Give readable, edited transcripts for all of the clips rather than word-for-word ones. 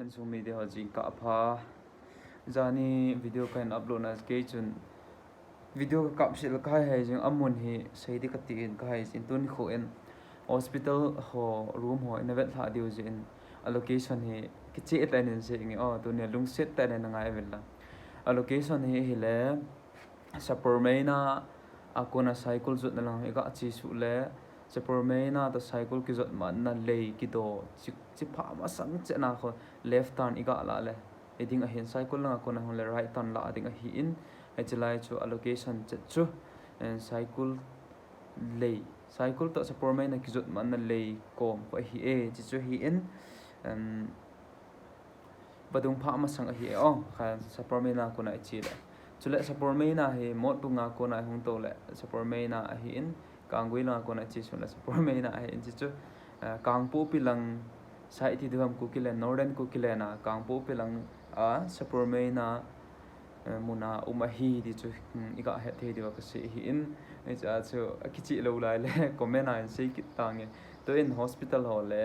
Zoom media ho jing ka pha zani video kan upload as ke chun video ka kap sil ka hai jing amun hi sei di ka ti in ka hai sin tun kho en hospital ho room ho in vet tha diu jin allocation hi ki che ta nen se ngi tu ne lung set ta nen ngai vel la allocation hi hi le sapormeina akona cycle zut na lang ga chi su le sapormeina the cycle ki zot man na lei ki do chi pha ma sang che na kho left turn iga la le eding a hen cycle la ko na le right turn la ading a hi in hlai chu allocation che chu and cycle lei cycle to sapormeina ki zot man na lei kom ko hi e chi chu hi in badung pha ma sang a hi ong kha sapormeina ko na chi le chule sapormeina he mod bunga ko na hung to le sapormeina a hi in kangui la ko na chi chule sapormeina a hi in chi chu kangpo pilang sai thi dham ku kile northern ku kile na kangpo pilang a sapormeina muna umahi di chu iga he the di ka se hi in cha chu akichi lo lai le comment na sei ki tange to in hospital ho le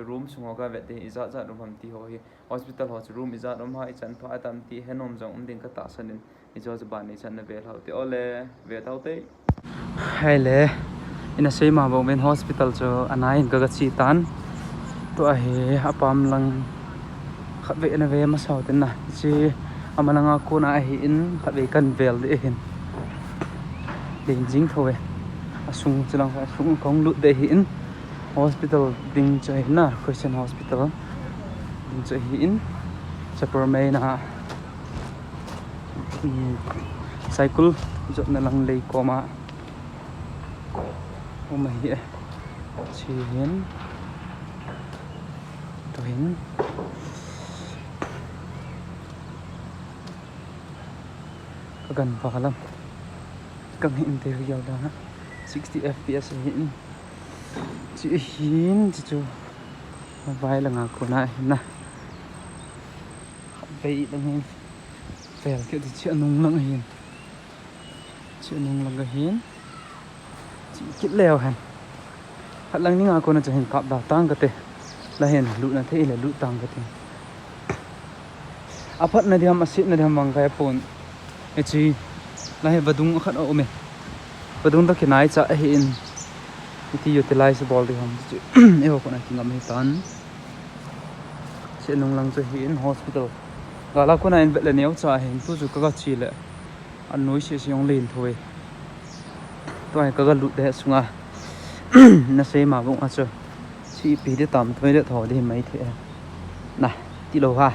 room sungo ka ve te iza za rum ti ho hi hospital ho room iza rum ha ichan pha tam ti henom jong ding ka ta sanin izo za ban ni chan na ve hau te ole ve tau te hai le in a sei ma bo men hospital cho anai in ka chi tan to a he apam lang khat ve na ve ma sau ten na chi amalanga ko na hi in khat ve kan vel de hin ding jing thowe asung chilang asung kong lu de hi in hospital ding chai na Christian hospital ding chai hi in sapormeina cycle jot na lang lei koma oma hi chin to hin kagan phalam kang hin te yaw da 60 fps hin chi hin chi chu vai la nga ko na hin na bei lang hin fel ke ti chi anung lang hin chi anung lang ga hin chi kit leo han hat lang ni nga ko na cha hin kap da tang ka te la hen lu na the ile lu tang ka te aphat na diam asit na diam mang kai pon e chi la he badung khat o me badung da kinai cha hi in iti utilize ball di ham chi e ho ko na kingam hi tan chi anung lang cha hi in hospital gala ko na in vet le neu cha hin tu chu ka chi le an noi se siong len thoi to ai ka ga lu de sunga na sei ma bung a chu chi pi de tam thoi de tho de mai the na ti lo ha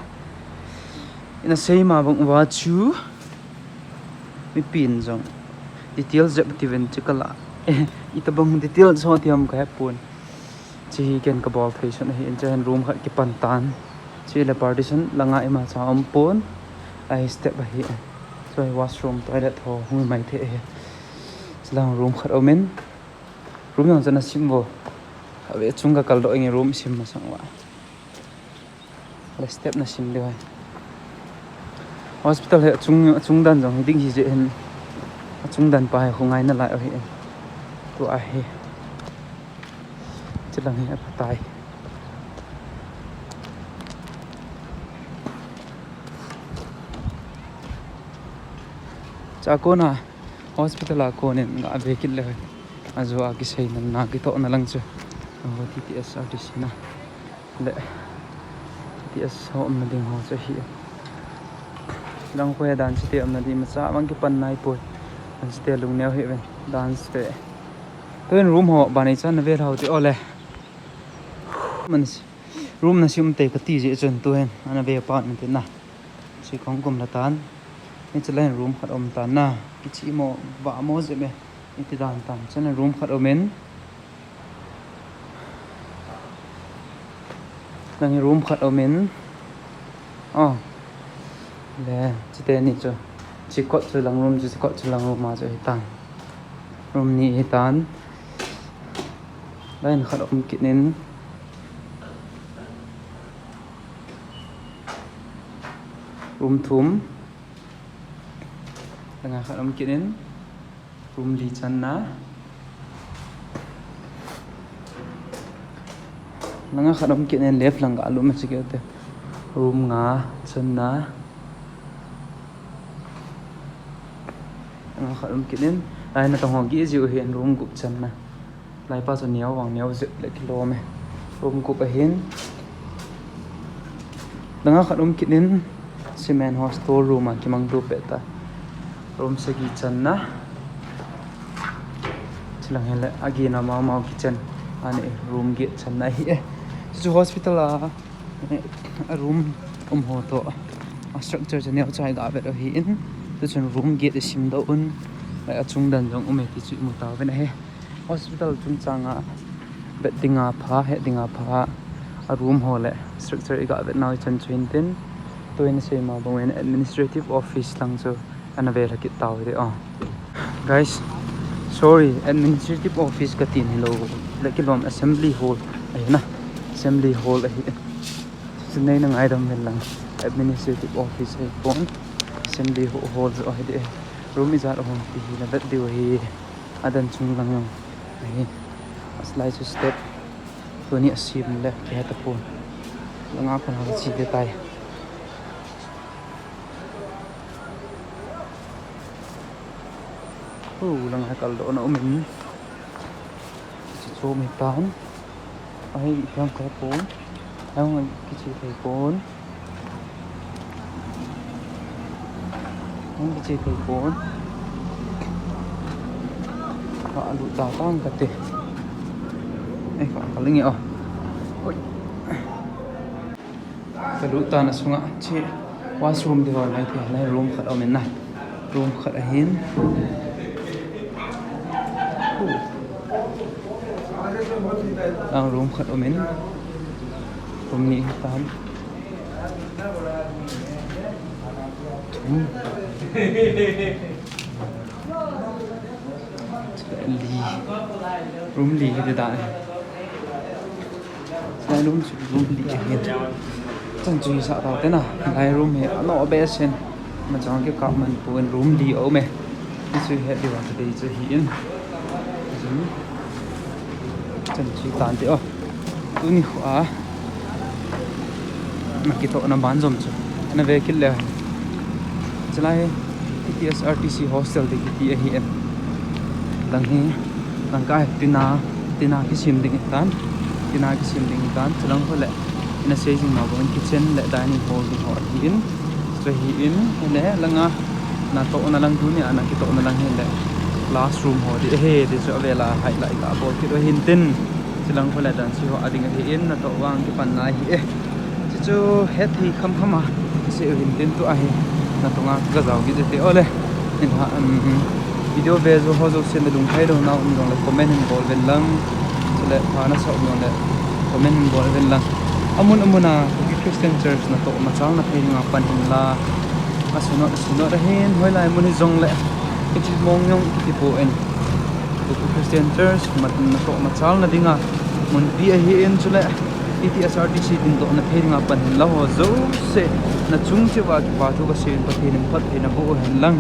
ina sei ma bung wa chu mi pin jong detail zep ti ven chikala ita bang detail so tiam ka pun chi ken ka ball station hi in chen room khat ki pan tan chi le partition langa ema cha pon ai step hi so washroom toilet ho hu mai the he lang room khat omen room yang jana simbo ave chunga kal do ngi room sim ma sangwa le step na sim de hospital he chung dan jong ding hi je hen chung dan pa he khungai na lai hi to a he chilang he patai cha ko na hospital a ko ne nga ve kil le azo a ki sei na ki to na lang chu ho TTS artist na le TTS ho am ding ho cha hi lang ko dan site am na di ma cha bang ki pan nai poi an site lung neu he ven dance te toin room ho bani chan na ve hau ti ole man room na sim te ka ti je chen to hen ana ve apartment na si kong kum la tan ni chalain room khat om tan na ki chi mo ba mo je me iti dan tan chen room khat omen nang room khat omen oh le chite ni cho chi kot chu lang room chi kot chu lang room ma cho hitan room ni hitan lain khat om kinin room thum langa khat om kinin room li chan na langa khat om kinin left lang ga lu ma chi ke te room nga chân na nga kharum kinin ai na tong gi jiu hian room gup chân na lai pa chon niaw wang niaw zet le kilo me room gup a hin danga kharum kinin cement house store room a kimang du peta room segi chân na chilang hele agi na mau kitchen ani room gate chân na hi chu hospital a room ho to a structure chaniaw chai ga ve hi in tu chun room gate sim do un lai a chung dan jong ume ti chu mu ta ve na he hospital chung changa bed dinga pha he dinga pha a room ho le structure ga ve now chan chin tin to in se ma bong administrative office lang chu ana ve la ki taw de guys sorry administrative office ka tin hello le ki lom assembly hall ayana assembly hall a hi sunay nang item lang administrative office ay phone assembly hall zo hi de room is at home ti na bet diw hi adan chung lang yung ay slide to step to ni asim le kaya ta phone lang ako na si de tay lang ay kaldo na umin si so may taon ay yung ka phone ang kichi thầy phone ang kichi thầy phone họ lụ tao tao cả tê ai phải có linh nhở ôi cái lụ tao là xuống ạ chị washroom thì gọi này thì này room khát ở bên này room khát ở hiến đang room khát ở bên room ni tam room li cái đại sai room li cái chân chui sợ tao thế nào lại room này nó bé sen mà chẳng cái cặp mình buồn room li ở mẹ cái chui hết điều thì chui hiến chân chui tàn thế tu ni khóa mà cái thọ nằm bán rồng chứ nó về cái lề cho lại cái SRTC hostel thì cái hiện lần hi lần cái tina cái sim đình tan tina cái sim đình tan cho lần thôi lệ nó xây dựng nó bằng kitchen lệ dining hall thì họ hiện rồi hiện lệ lần na to na lang dunia na cái to na lang hiện lệ classroom họ thì he thì sẽ về là hay lại cả bộ cái đôi hiện tin cho lần thôi lệ đàn siêu họ đình hiện là to vang cái phần này hi chu hết thì khăm à sẽ hình tin tu ai là tonga ga giàu cái gì ole nên ha video về rồi họ rồi xem được thấy đâu nào mình là comment hình bol bên lăng cho lại phá nó sợ mình là comment hình bol bên lăng amun à cái Christian church là tổ mà cháu là thấy ngọc pan hình làasuno ra hen hoi lai mun zong lại cái chữ mong nhung cái bộ en cái Christian church mà tổ mà cháu là đi ngà mun đi hiện cho lại SRTC din to na thering apan hin law zo se na chung chewa ki pa thu ka sen pa thin phat thin na bo hin lang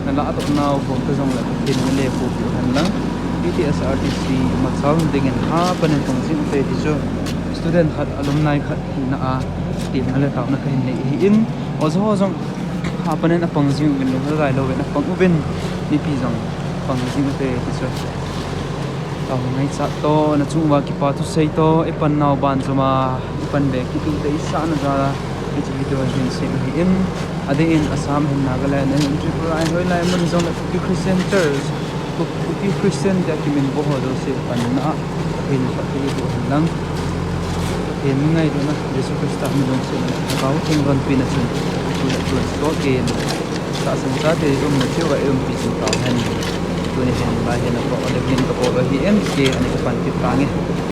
na la to naw ko ka jong la thin le ko hin lang SRTC ma chaw ding en ha pan tong jing te ti jo student khat alumni khat na a tim hala taw na kahin nei hi in ozo jong ha pan na pang jing bin lo rai lo na pang ubin ni pi jong pang jing te ti jo tao ngay sát to na chung wa ki pa tu sei to ipan naw ban chuma ipan be ki tu dei sa na ra ki chi video hin se hi in ade in Assam hin Nagaland and Tripura ai hoi lai mun zong ki Christian church ki Christian da ki min bo ho do se pan na hin pa ki do lang in ngai do na Jesus Christ mi dong se na kau thing ron pi na chun tu so ke sa sang sa te na chiu wa pi chu ka han tu ni hen ba hen ko le bin ko hi em ke ani ko pan ki ta nge